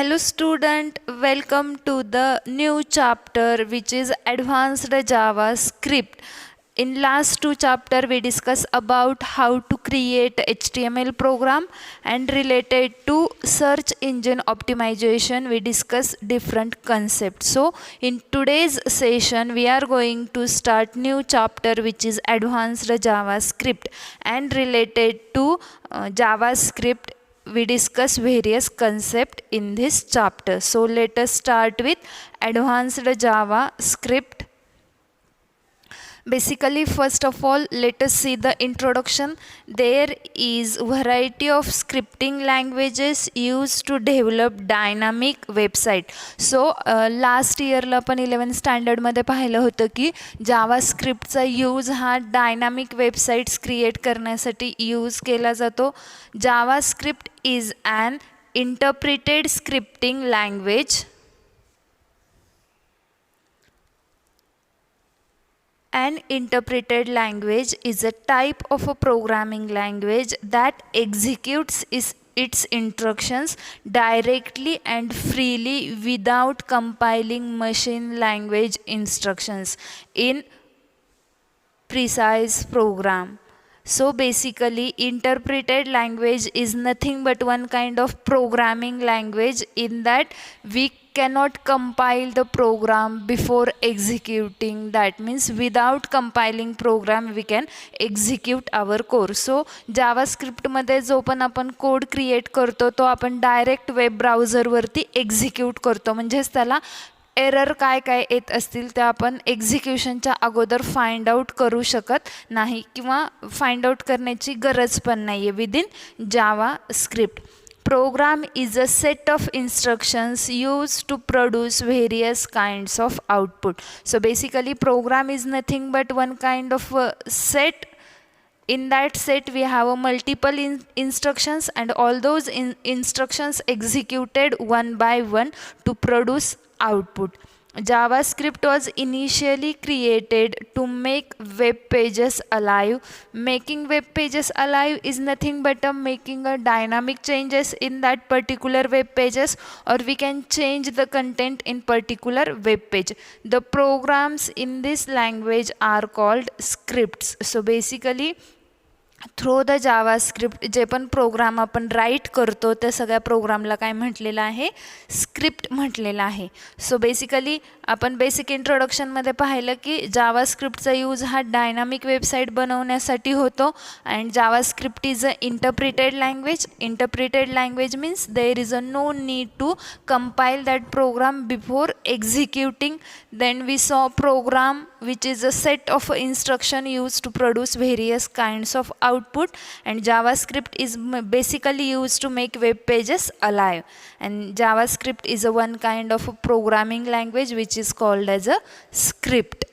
Hello student, welcome to the new chapter which is Advanced JavaScript. In last two chapter we discussed about how to create HTML program, and related to search engine optimization we discuss different concepts. So in today's session we are going to start new chapter which is Advanced JavaScript, and related to JavaScript we discuss various concepts in this chapter. So let us start with Advanced JavaScript. Basically, first of all, let us see the introduction. There is variety of scripting languages used to develop dynamic website. So last year ला पण 11th standard मध्ये पाहिलं होतं की जावास्क्रिप्टचा use हा dynamic websites create करण्यासाठी use केला जातो. JavaScript is an interpreted scripting language. An interpreted language is a type of a programming language that executes its instructions directly and freely without compiling machine language instructions in precise program. So basically, interpreted language is nothing but one kind of programming language in that we cannot compile the program before executing. That means without compiling program we can execute our code. So JavaScript मध्ये जो पण आपण code create करतो तो आपण direct web browser वरती execute करतो. म्हणजेच त्याला एरर काय काय येत असतील ते आपण एक्झिक्युशनच्या अगोदर फाइंड आउट करू शकत नाही किंवा फाइंड आउट करण्याची गरज पण नाहीये within JavaScript. Program is a set of instructions used to produce various kinds of output. So basically program is nothing but one kind of set. In that set we have a multiple instructions, and all those instructions executed one by one to produce output. JavaScript was initially created to make web pages alive. Making web pages alive is nothing but making a dynamic changes in that particular web pages, or we can change the content in particular web page. The programs in this language are called scripts. So basically through the JavaScript जे पण programme आपण write करतो त्या सगळ्या प्रोग्रामला काय म्हटलेलं आहे, स्क्रिप्ट म्हटलेलं आहे. सो बेसिकली आपण बेसिक इंट्रोडक्शनमध्ये पाहिलं की जावास्क्रिप्टचा यूज हा डायनामिक वेबसाईट बनवण्यासाठी होतो. And JavaScript is a interpreted language. Interpreted language means there is a no need to compile that program before executing. Then we saw program which is a set of instruction used to produce various kinds of output, and JavaScript is basically used to make web pages alive. And JavaScript is a one kind of a programming language which is called as a script.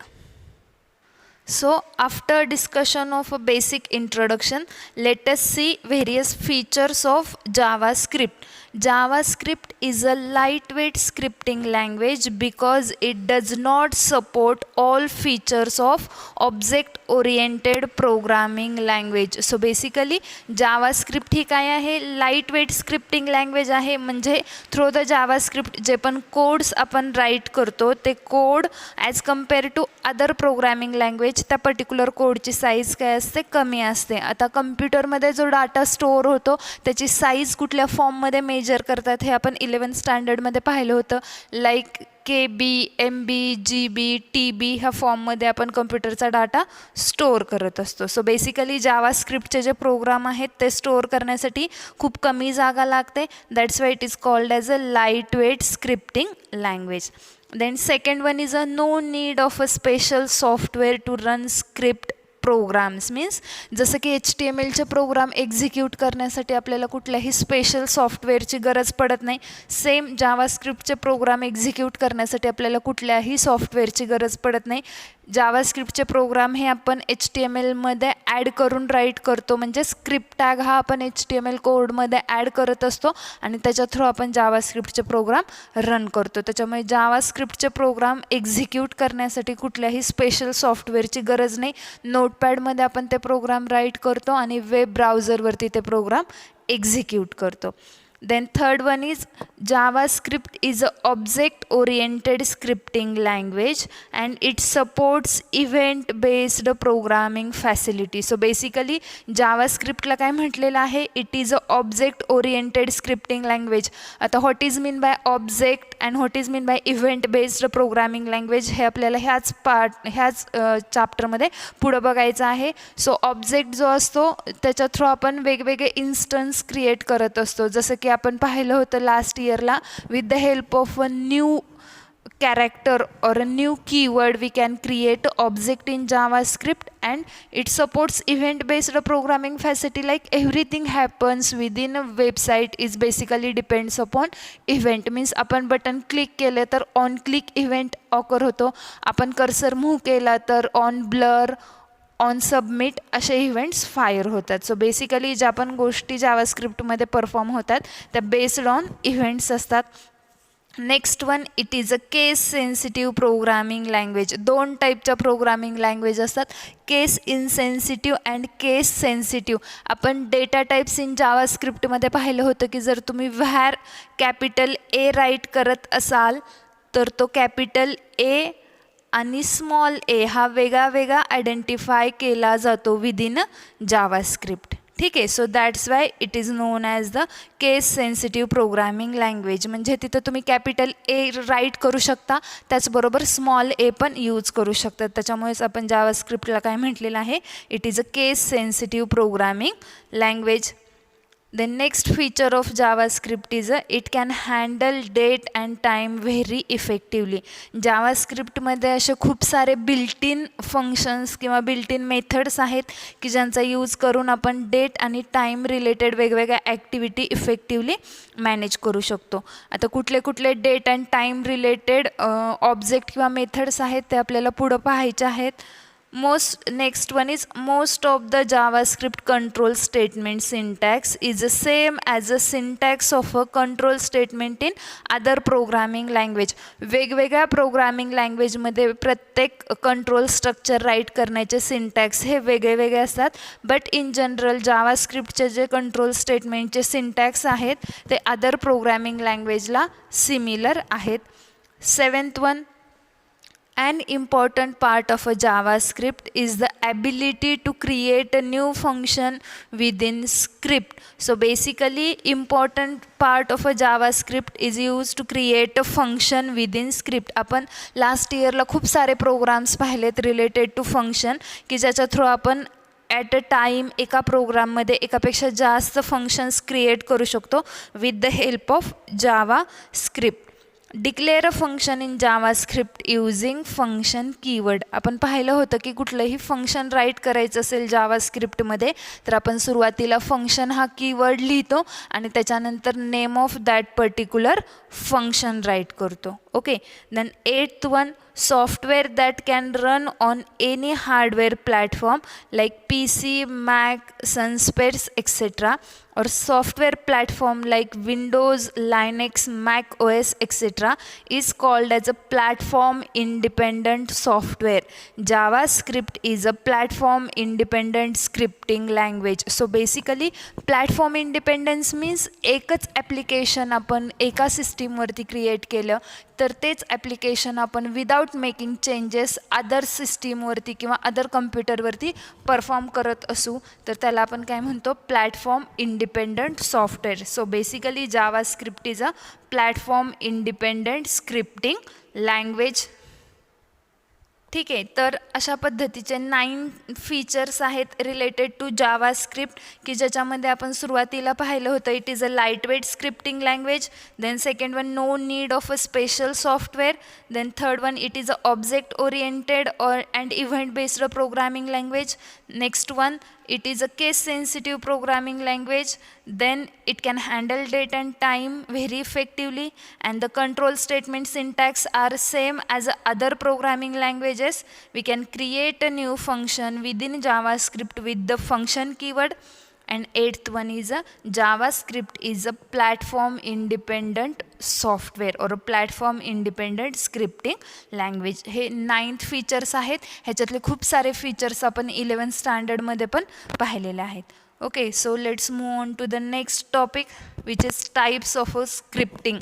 So after discussion of a basic introduction, let us see various features of JavaScript. JavaScript is a lightweight scripting language because it does not support all features of object-oriented programming language. So basically JavaScript ही काय आहे, lightweight scripting language आहे. म्हणजे through the JavaScript जे पण codes आपण write करतो ते code as compare to other programming language त्या पर्टिक्युलर कोडची साईज काय असते, कमी असते. आता कम्प्युटरमध्ये जो डाटा स्टोअर होतो त्याची साईज कुठल्या फॉर्ममध्ये मेजर करतात हे आपण 11th स्टँडर्डमध्ये पाहिलं होतं. Like KB, MB, GB, TB ह्या फॉर्ममध्ये आपण कम्प्युटरचा डाटा स्टोअर करत असतो. सो बेसिकली जावास्क्रिप्टचे जे प्रोग्राम आहेत ते स्टोअर करण्यासाठी खूप कमी जागा लागते. That's why it is called as a light weight scripting language. Then second one is a no need of a special software to run script programs. Means जसं की HTMLचे प्रोग्राम एक्झिक्यूट करण्यासाठी आपल्याला कुठल्याही स्पेशल सॉफ्टवेअरची गरज पडत नाही. सेम जावास्क्रिप्टचे प्रोग्राम एक्झिक्यूट करण्यासाठी आपल्याला कुठल्याही सॉफ्टवेअरची गरज पडत नाही. जावास्क्रिप्टचे प्रोग्राम हे आपण HTMLमध्ये ॲड करून राईट करतो. म्हणजे स्क्रिप्ट टॅग हा आपण HTML कोडमध्ये ॲड करत असतो आणि त्याच्या थ्रू आपण जावास्क्रिप्टचे प्रोग्राम रन करतो. त्याच्यामुळे जावास्क्रिप्टचे प्रोग्राम एक्झिक्यूट करण्यासाठी कुठल्याही स्पेशल सॉफ्टवेअरची गरज नाही. नोटपॅडमध्ये आपण ते प्रोग्राम राईट करतो आणि वेब ब्राउझरवरती ते प्रोग्राम एक्झिक्यूट करतो. Then third one is JavaScript is a object oriented scripting language and it supports event based programming facility. So basically JavaScript ला काय म्हटलेलं आहे, it is a object oriented scripting language. आता what is mean by object and what is mean by event based programming language हे आपल्याला ह्याच चॅप्टरमध्ये पुढे बघायचं आहे. सो ऑब्जेक्ट जो असतो त्याच्या थ्रू आपण वेगवेगळे इन्स्टन्स क्रिएट करत असतो. जसं की आपण पाहिलं होतं लास्ट इयरला, with the help of a new character or a new keyword we can create object in JavaScript and it supports event based programming facility. Like everything happens within a website is basically depends upon event. means आपण button click केले तर on click event occur होतो, आपण cursor move केला तर on blur on submit असे events fire होतात. So basically ज्या पण गोष्टी जावास्क्रिप्टमध्ये परफॉर्म होतात त्या बेस्ड ऑन इव्हेंट्स असतात. Next one, it is a case sensitive programming language. दोन टाईपच्या प्रोग्रामिंग लँग्वेज असतात, केस इनसेन्सिटिव्ह अँड केस सेन्सिटिव्ह. आपण डेटा टाईप्स इन जावास्क्रिप्टमध्ये पाहिलं होतं की जर तुम्ही व्हॅर कॅपिटल ए राईट करत असाल तर तो कॅपिटल ए आणि स्मॉल ए हा वेगळा वेगळा आयडेंटिफाय केला जातो विदिन जावास्क्रिप्ट. ठीक आहे. So that's why it is known as the case sensitive programming language. म्हणजे तिथं तुम्ही कॅपिटल ए राईट करू शकता, त्याचबरोबर स्मॉल ए पण यूज करू शकता. त्याच्यामुळेच आपण जावास्क्रिप्टला काय म्हटलेलं आहे, it is a case sensitive programming language. The next feature of JavaScript is it can handle date and time very effectively. JavaScriptमध्ये असे खूप सारे बिल्ट इन फंक्शन्स किंवा बिल्ट इन मेथड्स आहेत की ज्यांचा यूज करून आपण डेट आणि टाईम रिलेटेड वेगवेगळ्या ॲक्टिव्हिटी इफेक्टिवली मॅनेज करू शकतो. आता कुठले कुठले date and time related object किंवा मेथड्स आहेत ते आपल्याला पुढं पाहायचे आहेत. Next one is most of the JavaScript control statement syntax is the same as the syntax of a control statement in other programming language. वेगवेगळ्या प्रोग्रामिंग लँग्वेजमध्ये प्रत्येक कंट्रोल स्ट्रक्चर राईट करण्याचे सिंटॅक्स हे वेगळे वेगळे असतात. बट इन जनरल जावास्क्रिप्टचे जे control स्टेटमेंटचे सिंटॅक्स आहेत ते अदर प्रोग्रामिंग लँग्वेजला सिमिलर आहेत. Seventh one, an important part of a JavaScript is the ability to create a new function within script. So basically important part of a JavaScript is used to create a function within script. आपण last इयरला खूप सारे programs पाहिलेत related to function की ज्याच्या through आपण at a time एका प्रोग्राममध्ये एकापेक्षा जास्त फंक्शन्स क्रिएट करू शकतो with the help of JavaScript. Declare a function in JavaScript using function keyword. आपण पाहिलं होतं की कुठलंही फंक्शन राईट करायचं असेल जावास्क्रिप्टमध्ये तर आपण सुरुवातीला फंक्शन हा कीवर्ड लिहितो आणि त्याच्यानंतर name of that particular function write करतो. Okay. Then eighth one, software that can run on any hardware platform like PC, Mac, Sunspace, etc. or software platform like Windows, Linux, Mac OS, etc. is called as a platform independent software. JavaScript is a platform independent scripting language. So basically platform independence means एकच application आपण एका सिस्टीमवरती create केलं तर तेच application आपण without making changes other सिस्टीमवरती किंवा other कम्प्युटरवरती perform करत असू तर त्याला आपण काय म्हणतो, platform independent software. So basically JavaScript is a platform independent scripting language. ठीक आहे. तर अशा पद्धतीचे 9 फीचर्स आहेत रिलेटेड टू जावास्क्रिप्ट की ज्याच्यामध्ये आपण सुरुवातीला पाहिलं होतं it is a light weight scripting language. Then second one, no need of a special software. Then third one, it is a object oriented and event based programming language. Next one, it is a case sensitive programming language. Then it can handle date and time very effectively and the control statement syntax are same as other programming languages. We can create a new function within JavaScript with the function keyword. And eighth one is a JavaScript is a platform independent software or a platform independent scripting language. हे 9th features आहेत. ह्याच्यातले खूप सारे features आपण 11th स्टँडर्डमध्ये पण पाहिलेले आहेत. Okay, so let's move on to the next topic, which is types of a scripting.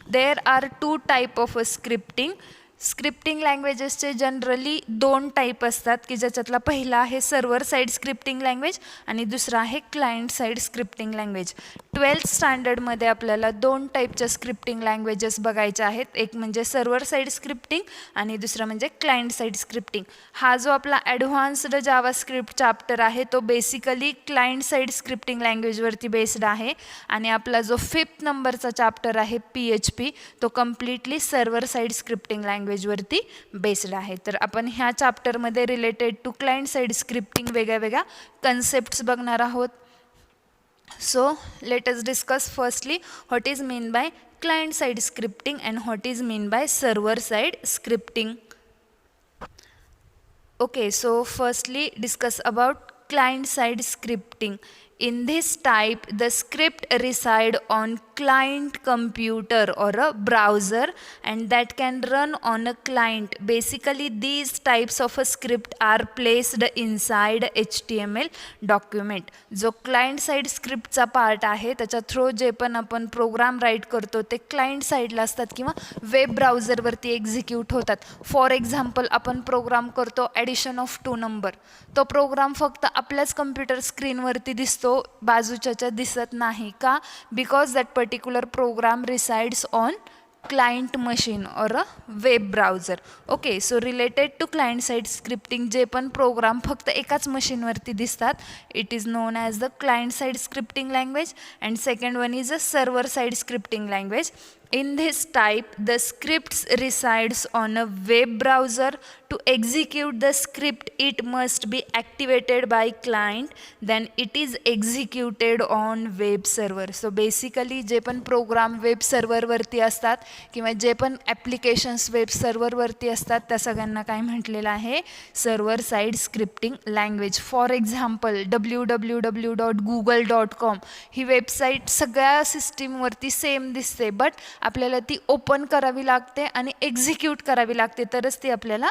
There are two type of a scripting. Scripting लँग्वेजेसचे generally दोन टाईप असतात की ज्याच्यातला पहिला आहे सर्व्हर साईड स्क्रिप्टिंग लँग्वेज आणि दुसरा आहे client side scripting language. 12th स्टँडर्डमध्ये आपल्याला दोन टाईपच्या स्क्रिप्टिंग लँग्वेजेस बघायच्या आहेत. एक म्हणजे सर्व्हर साईड स्क्रिप्टिंग आणि दुसरं म्हणजे क्लायंट साईड स्क्रिप्टिंग. हा जो आपला ॲडव्हान्स्ड जावा स्क्रिप्ट चॅप्टर आहे तो बेसिकली क्लायंट साईड स्क्रिप्टिंग लँग्वेजवरती बेस्ड आहे आणि आपला जो 5th नंबरचा चॅप्टर आहे PHP तो कम्प्लिटली सर्व्हर साईड स्क्रिप्टिंग लँग्वेजवरती बेस्ड आहे. तर आपण ह्या चॅप्टरमध्ये related to client side scripting वेगळ्या वेगळ्या कन्सेप्ट्स बघणार आहोत. So let us discuss firstly what is mean by client side scripting and what is mean by server side scripting. Okay, so firstly discuss about client side scripting. In this type the script reside on client computer or a browser and that can run on a client. Basically these types of a script are placed inside HTML document. जो client side script चा part आहे त्याच्या through जे पण आपण programme right करतो ते client साईडला असतात किंवा वेब ब्राउझरवरती एक्झिक्यूट होतात. फॉर एक्झाम्पल आपण प्रोग्राम करतो ॲडिशन ऑफ 2 नंबर. तो प्रोग्राम फक्त आपल्याच कम्प्युटर स्क्रीनवरती दिसतो, बाजूच्या दिसत नाही. का? Because that particular program resides on client machine or a web browser. Okay, so related to client side scripting जे पण प्रोग्राम फक्त एकाच मशीनवरती दिसतात it is known as the client side scripting language and second one is a server side scripting language. In this type, the scripts resides on a web browser. To execute the script, it must be activated by client. Then it is executed on web server. So basically, जे पण program web सर्व्हरवरती असतात किंवा जे पण applications web सर्व्हरवरती असतात त्या सगळ्यांना काय म्हटलेलं आहे? Server side scripting language. For example www.google.com he website सगळ्या सिस्टीमवरती सेम दिसते, बट आपल्याला ती ओपन करावी लागते आणि एक्झिक्यूट करावी लागते तरच ती आपल्याला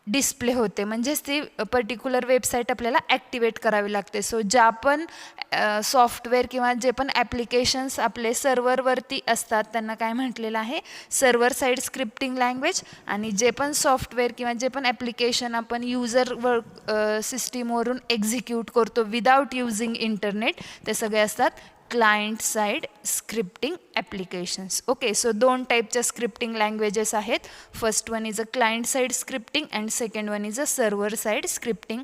डिस्प्ले होते. म्हणजेच ती पर्टिक्युलर वेबसाईट आपल्याला ॲक्टिवेट करावी लागते. सो ज्या पण सॉफ्टवेअर किंवा जे पण ॲप्लिकेशन्स आपले सर्व्हरवरती असतात त्यांना काय म्हटलेलं आहे? Server side scripting language. आणि जे पण सॉफ्टवेअर किंवा जे पण ॲप्लिकेशन आपण युजर सिस्टीमवरून एक्झिक्यूट करतो विदाउट युझिंग इंटरनेट ते सगळे असतात client side scripting applications. Okay, so दोन टाईपच्या स्क्रिप्टिंग लँग्वेजेस आहेत. First one is a client side scripting and second one is a server side scripting.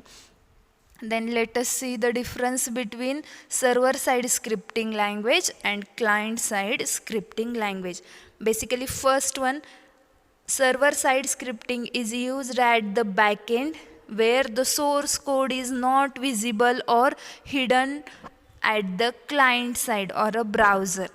Then let us see the difference between server side scripting language and client side scripting language. Basically first one, server side scripting is used at the backend where the source code is not visible or hidden at the client side or a browser.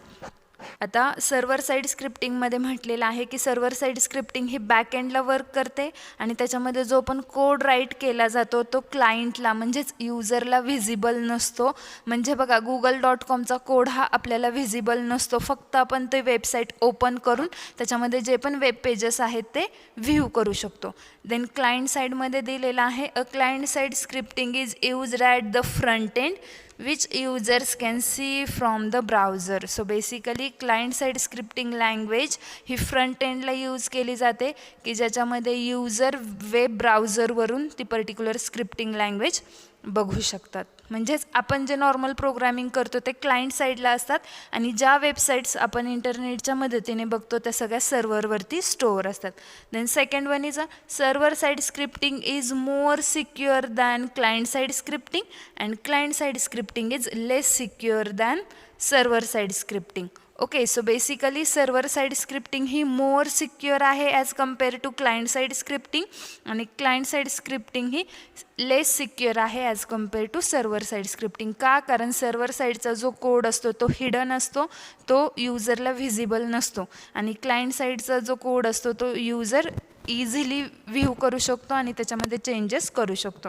आता server side स्क्रिप्टिंगमध्ये म्हटलेलं आहे की server side scripting ही बॅकएंडला work करते आणि त्याच्यामध्ये जो पण code right केला जातो तो क्लायंटला म्हणजेच युजरला व्हिजिबल नसतो. म्हणजे बघा Google.comचा कोड हा आपल्याला व्हिजिबल नसतो, फक्त आपण ते वेबसाईट ओपन करून त्याच्यामध्ये जे पण वेब पेजेस आहेत ते व्ह्यू करू शकतो. देन क्लायंट साईडमध्ये दिलेलं आहे a client side scripting is used at the front end which users can see from the browser. So basically client side scripting language he front एंडला यूज केली जाते की ज्याच्यामध्ये यूजर वेब ब्राउझरवरून ती पर्टिक्युलर स्क्रिप्टिंग लँग्वेज बघू शकतात. म्हणजेच आपण जे नॉर्मल प्रोग्रामिंग करतो ते क्लायंट साईडला असतात आणि ज्या वेबसाईट्स आपण इंटरनेटच्या मदतीने बघतो त्या सगळ्या सर्व्हरवरती स्टोअर असतात. Then second one is a server side scripting is more secure than client side scripting and client side scripting is less secure than server side scripting. Okay, so basically server side scripting ही more secure आहे as compare to client side scripting आणि client side scripting ही less secure आहे as compare to server side scripting. का? कारण server साईडचा जो code असतो तो हिडन असतो, तो युजरला व्हिजिबल नसतो आणि क्लायंट साईडचा जो कोड असतो तो युजर इझिली व्ह्यू करू शकतो आणि त्याच्यामध्ये चेंजेस करू शकतो.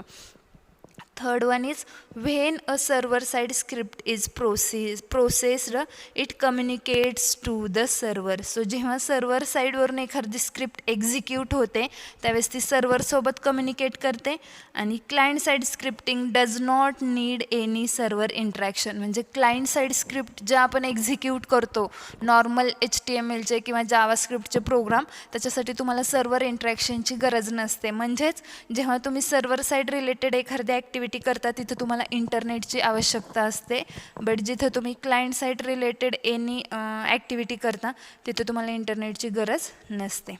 Third one is when a server-side script is processed, it communicates to the server. So जेव्हा सर्व्हर साईडवरून एखादी स्क्रिप्ट एक्झिक्यूट होते त्यावेळेस ती सर्व्हरसोबत कम्युनिकेट करते. आणि client side scripting does not need any server interaction. म्हणजे क्लायंट साईड स्क्रिप्ट ज्या आपण एक्झिक्यूट करतो नॉर्मल HTMLचे किंवा जावा स्क्रिप्टचे प्रोग्राम, त्याच्यासाठी तुम्हाला सर्व्हर इंटरॅक्शनची गरज नसते. म्हणजेच जेव्हा तुम्ही सर्व्हर साईड रिलेटेड एखादी ॲक्टिव्हिटी करता तिथे तुम्हाला इंटरनेटची आवश्यकता असते. बट जिथे तुम्ही client side related any activity करता तिथे तुम्हाला इंटरनेटची गरज नसते.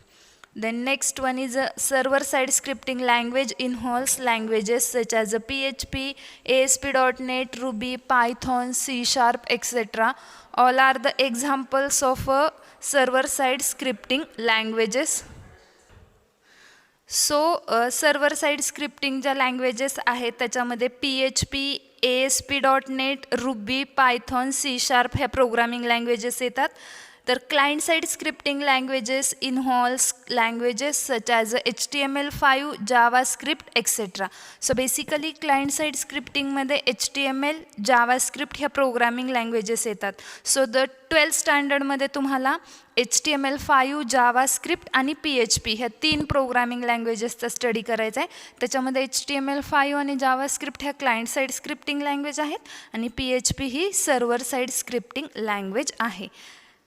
Then next one is a server-side scripting language involves languages such as PHP, ASP.NET, Ruby, Python, C#, etc. All are the examples of server-side scripting languages. So server side scripting ज्या languages आहेत त्याच्यामध्ये PHP, ASP.NET, Ruby, Python, C# ह्या programming languages येतात. तर client side scripting languages involves languages such as HTML5, JavaScript etcetera. So basically client side स्क्रिप्टिंगमध्ये HTML, JavaScript ह्या programming languages येतात. So the 12th स्टँडर्डमध्ये तुम्हाला HTML5, जावास्क्रिप्ट आणि PHP ह्या 3 प्रोग्रामिंग लँग्वेजेसचा स्टडी करायचा आहे. त्याच्यामध्ये HTML5 आणि जावास्क्रिप्ट ह्या क्लायंट साईड स्क्रिप्टिंग लँग्वेज आहेत आणि PHP ही सर्व्हर साईड स्क्रिप्टिंग लँग्वेज आहे.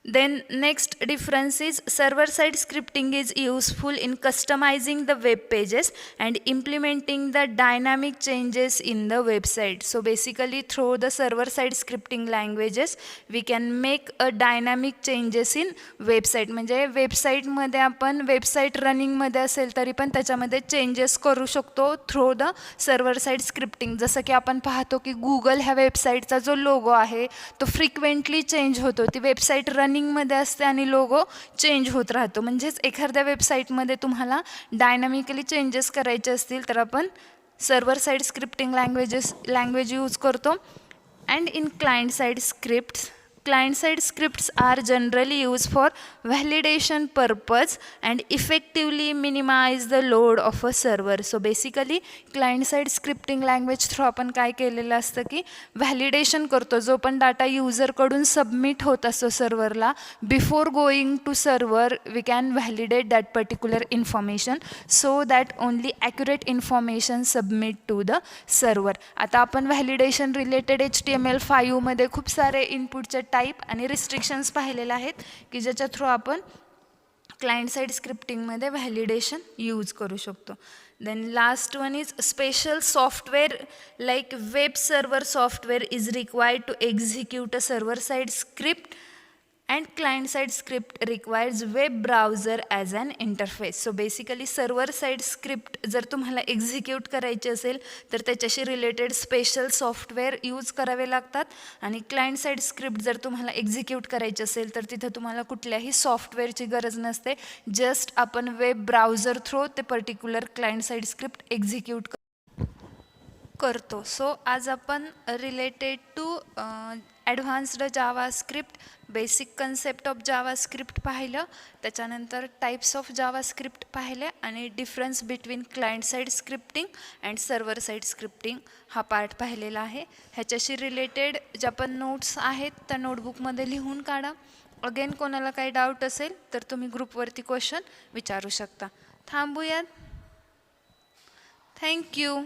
Then next difference is server-side scripting is useful in customizing the web pages and implementing the dynamic changes in the website. So basically through the server-side scripting languages we can make a dynamic changes in website. म्हणजे वेबसाईटमध्ये आपण website रनिंगमध्ये असेल तरी पण त्याच्यामध्ये changes करू शकतो through the server side scripting. जसं की आपण पाहतो की गुगल ह्या वेबसाईटचा जो लोगो आहे तो फ्रिक्वेंटली चेंज होतो. ती वेबसाईट रनिंगमध्ये असते आणि लोगो चेंज होत राहतो. म्हणजेच एखाद्या वेबसाईटमध्ये तुम्हाला डायनामिकली चेंजेस करायचे असतील तर आपण server side scripting language use करतो. And in client side scripts, client side scripts are generally used for validation purpose and effectively minimize the load of a server. So basically client side scripting language through आपण काय केलेलं असतं की validation करतो. जो पण data यूजरकडून submit होत असतो सर्व्हरला, before going to server we can validate that particular information so that only accurate information submit to the server. आता आपण व्हॅलिडेशन रिलेटेड HTML5 मध्ये खूप सारे इनपुटचे टाईप आणि रिस्ट्रिक्शन्स पाहिलेले आहेत की ज्याच्या थ्रू आपण क्लायंट साईड स्क्रिप्टिंगमध्ये व्हॅलिडेशन यूज करू शकतो. Then last one is special software like web server software is required to execute a server side script and client side script requires web browser as an interface. So basically server side script जर तुम्हाला execute करायचे असेल तर त्याच्याशी related special software use करावे लागतात. आणि client side script जर तुम्हाला एक्झिक्यूट करायचे असेल तर तिथं तुम्हाला कुठल्याही सॉफ्टवेअरची गरज नसते. जस्ट आपण वेब ब्राउझर थ्रू ते particular client side script execute करतो. सो आज आपण related to advanced JavaScript, basic concept of JavaScript पाहिलं, त्याच्यानंतर टाईप्स ऑफ जावास्क्रिप्ट पाहिले आणि difference between client side scripting and server side scripting हा पार्ट पाहिलेला आहे. ह्याच्याशी रिलेटेड ज्या पण नोट्स आहेत त्या नोटबुकमध्ये लिहून काढा. अगेन कोणाला काही डाऊट असेल तर तुम्ही ग्रुपवरती क्वेश्चन विचारू शकता. थांबूयात. थँक्यू.